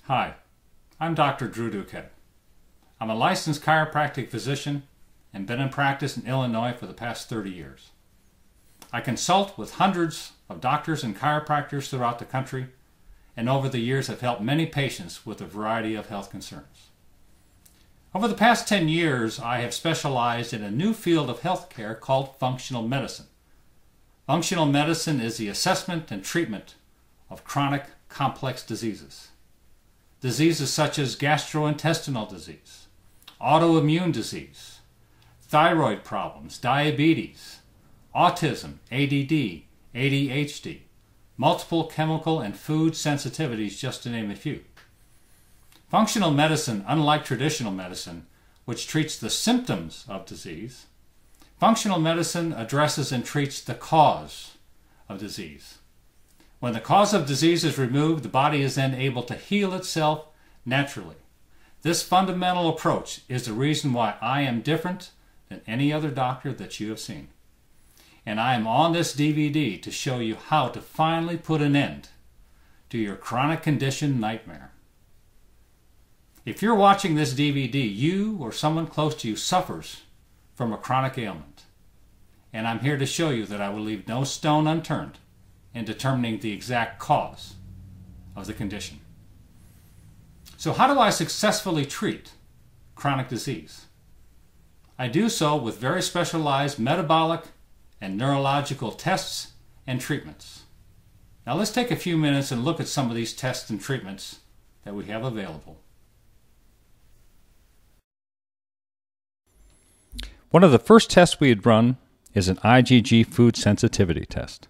Hi, I'm Dr. Drew Duquette. I'm a licensed chiropractic physician and been in practice in Illinois for the past 30 years. I consult with hundreds of doctors and chiropractors throughout the country, and over the years have helped many patients with a variety of health concerns. Over the past 10 years, I have specialized in a new field of healthcare called functional medicine. Functional medicine is the assessment and treatment of chronic, complex diseases. Diseases such as gastrointestinal disease, autoimmune disease, thyroid problems, diabetes, autism, ADD, ADHD, multiple chemical and food sensitivities, just to name a few. Functional medicine, unlike traditional medicine, which treats the symptoms of disease, functional medicine addresses and treats the cause of disease. When the cause of disease is removed, the body is then able to heal itself naturally. This fundamental approach is the reason why I am different than any other doctor that you have seen. And I am on this DVD to show you how to finally put an end to your chronic condition nightmare. If you're watching this DVD, you or someone close to you suffers from a chronic ailment. And I'm here to show you that I will leave no stone unturned in determining the exact cause of the condition. So how do I successfully treat chronic disease? I do so with very specialized metabolic and neurological tests and treatments. Now let's take a few minutes and look at some of these tests and treatments that we have available. One of the first tests we had run is an IgG food sensitivity test.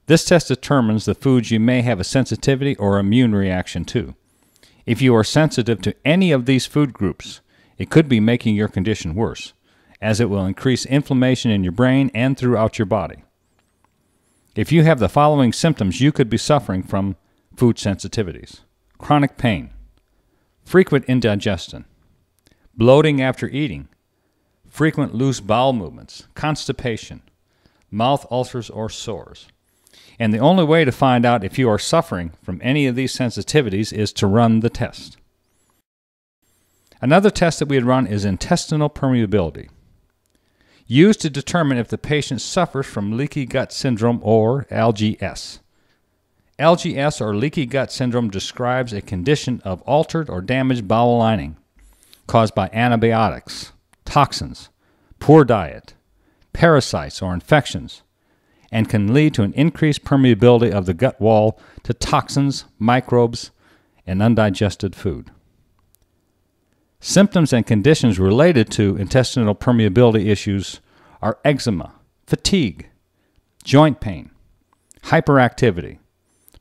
This test determines the foods you may have a sensitivity or immune reaction to. If you are sensitive to any of these food groups, it could be making your condition worse, as it will increase inflammation in your brain and throughout your body. If you have the following symptoms, you could be suffering from food sensitivities: chronic pain, frequent indigestion, bloating after eating, frequent loose bowel movements, constipation, mouth ulcers or sores. And the only way to find out if you are suffering from any of these sensitivities is to run the test. Another test that we had run is intestinal permeability, used to determine if the patient suffers from leaky gut syndrome or LGS. LGS, or leaky gut syndrome, describes a condition of altered or damaged bowel lining caused by antibiotics, toxins, poor diet, parasites, or infections, and can lead to an increased permeability of the gut wall to toxins, microbes, and undigested food. Symptoms and conditions related to intestinal permeability issues are eczema, fatigue, joint pain, hyperactivity,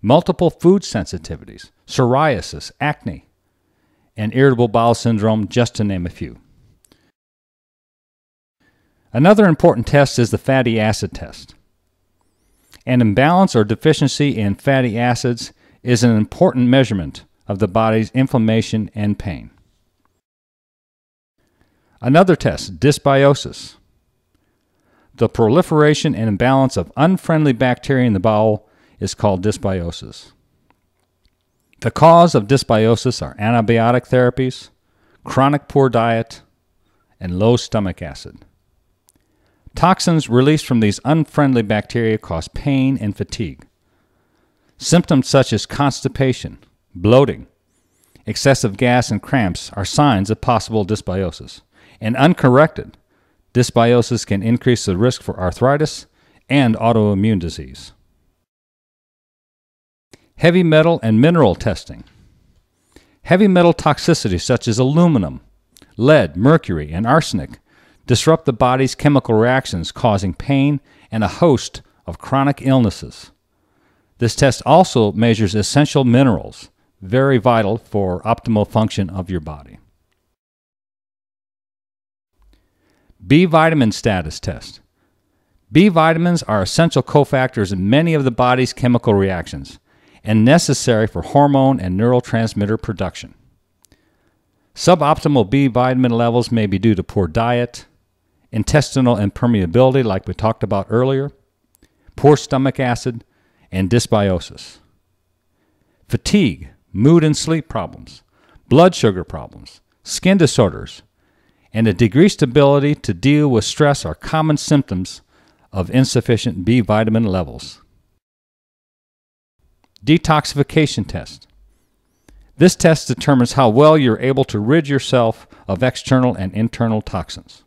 multiple food sensitivities, psoriasis, acne, and irritable bowel syndrome, just to name a few. Another important test is the fatty acid test. An imbalance or deficiency in fatty acids is an important measurement of the body's inflammation and pain. Another test, dysbiosis. The proliferation and imbalance of unfriendly bacteria in the bowel is called dysbiosis. The cause of dysbiosis are antibiotic therapies, chronic poor diet, and low stomach acid. Toxins released from these unfriendly bacteria cause pain and fatigue. Symptoms such as constipation, bloating, excessive gas, and cramps are signs of possible dysbiosis. And uncorrected, dysbiosis can increase the risk for arthritis and autoimmune disease. Heavy metal and mineral testing. Heavy metal toxicity such as aluminum, lead, mercury, and arsenic disrupt the body's chemical reactions, causing pain and a host of chronic illnesses. This test also measures essential minerals, very vital for optimal function of your body. B vitamin status test. B vitamins are essential cofactors in many of the body's chemical reactions and necessary for hormone and neurotransmitter production. Suboptimal B vitamin levels may be due to poor diet, intestinal impermeability like we talked about earlier, poor stomach acid, and dysbiosis. Fatigue, mood and sleep problems, blood sugar problems, skin disorders, and a decreased ability to deal with stress are common symptoms of insufficient B vitamin levels. Detoxification test. This test determines how well you're able to rid yourself of external and internal toxins.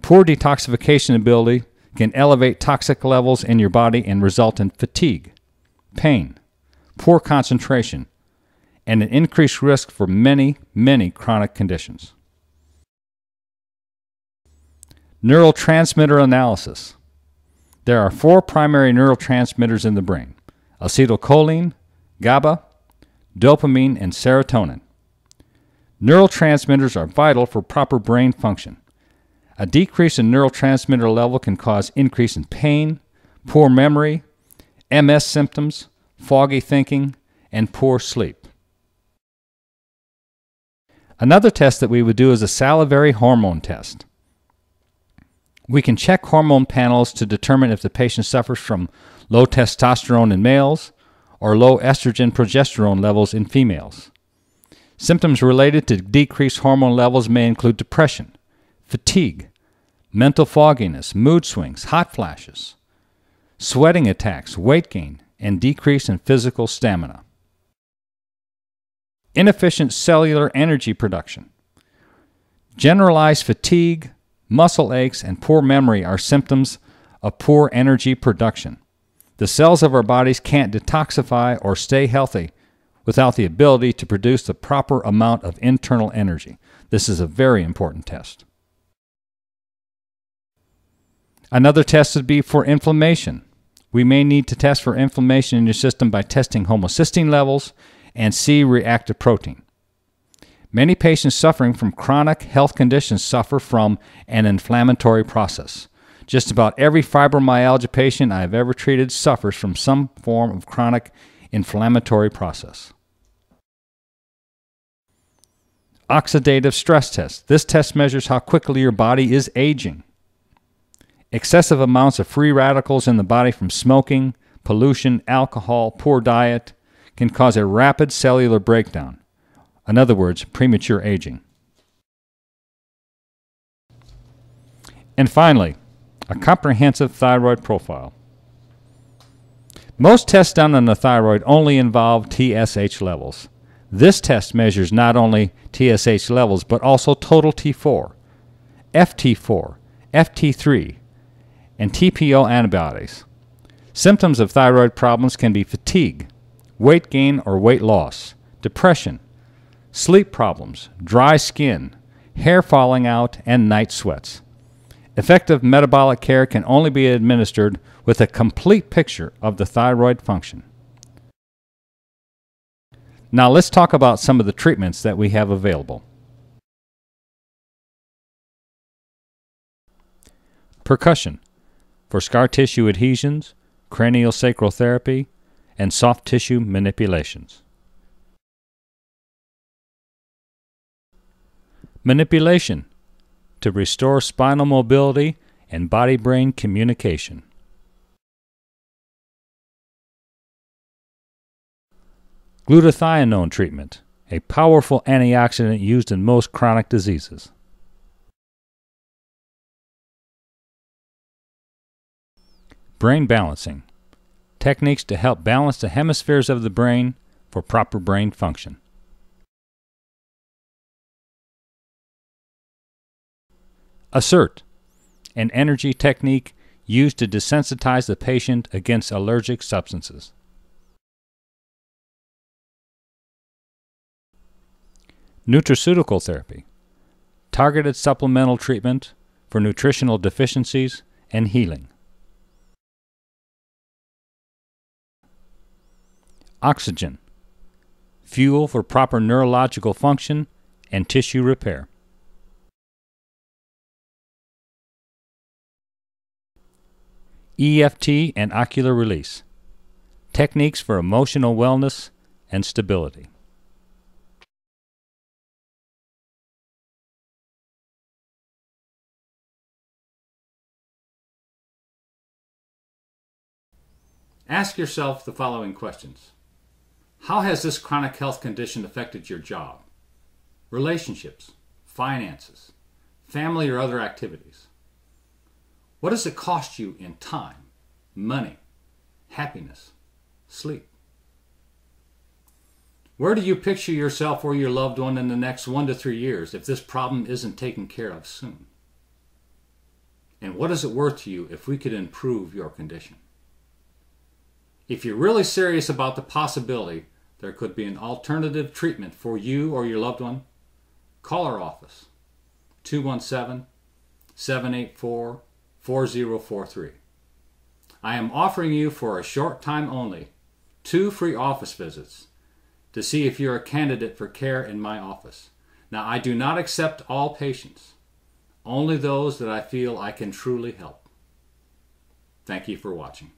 Poor detoxification ability can elevate toxic levels in your body and result in fatigue, pain, poor concentration, and an increased risk for many, many chronic conditions. Neurotransmitter analysis. There are 4 primary neurotransmitters in the brain: acetylcholine, GABA, dopamine, and serotonin. Neurotransmitters are vital for proper brain function. A decrease in neurotransmitter level can cause increase in pain, poor memory, MS symptoms, foggy thinking, and poor sleep. Another test that we would do is a salivary hormone test. We can check hormone panels to determine if the patient suffers from low testosterone in males or low estrogen-progesterone levels in females. Symptoms related to decreased hormone levels may include depression, fatigue, mental fogginess, mood swings, hot flashes, sweating attacks, weight gain, and decrease in physical stamina. Inefficient cellular energy production. Generalized fatigue, muscle aches, and poor memory are symptoms of poor energy production. The cells of our bodies can't detoxify or stay healthy without the ability to produce the proper amount of internal energy. This is a very important test. Another test would be for inflammation. We may need to test for inflammation in your system by testing homocysteine levels and C-reactive protein. Many patients suffering from chronic health conditions suffer from an inflammatory process. Just about every fibromyalgia patient I have ever treated suffers from some form of chronic inflammatory process. Oxidative stress test. This test measures how quickly your body is aging. Excessive amounts of free radicals in the body from smoking, pollution, alcohol, poor diet can cause a rapid cellular breakdown. In other words, premature aging. And finally, a comprehensive thyroid profile. Most tests done on the thyroid only involve TSH levels. This test measures not only TSH levels, but also total T4, FT4, FT3, and TPO antibodies. Symptoms of thyroid problems can be fatigue, weight gain or weight loss, depression, sleep problems, dry skin, hair falling out, and night sweats. Effective metabolic care can only be administered with a complete picture of the thyroid function. Now let's talk about some of the treatments that we have available. Percussion for scar tissue adhesions, craniosacral therapy, and soft tissue manipulations. Manipulation to restore spinal mobility and body-brain communication. Glutathione treatment, a powerful antioxidant used in most chronic diseases. Brain balancing, techniques to help balance the hemispheres of the brain for proper brain function. Assert, an energy technique used to desensitize the patient against allergic substances. Nutraceutical therapy, targeted supplemental treatment for nutritional deficiencies and healing. Oxygen, fuel for proper neurological function and tissue repair. EFT and ocular release, techniques for emotional wellness and stability. Ask yourself the following questions. How has this chronic health condition affected your job, relationships, finances, family, or other activities? What does it cost you in time, money, happiness, sleep? Where do you picture yourself or your loved one in the next 1 to 3 years if this problem isn't taken care of soon? And what is it worth to you if we could improve your condition? If you're really serious about the possibility there could be an alternative treatment for you or your loved one, call our office, 217-784-4043. I am offering you for a short time only 2 free office visits to see if you're a candidate for care in my office. Now, I do not accept all patients, only those that I feel I can truly help. Thank you for watching.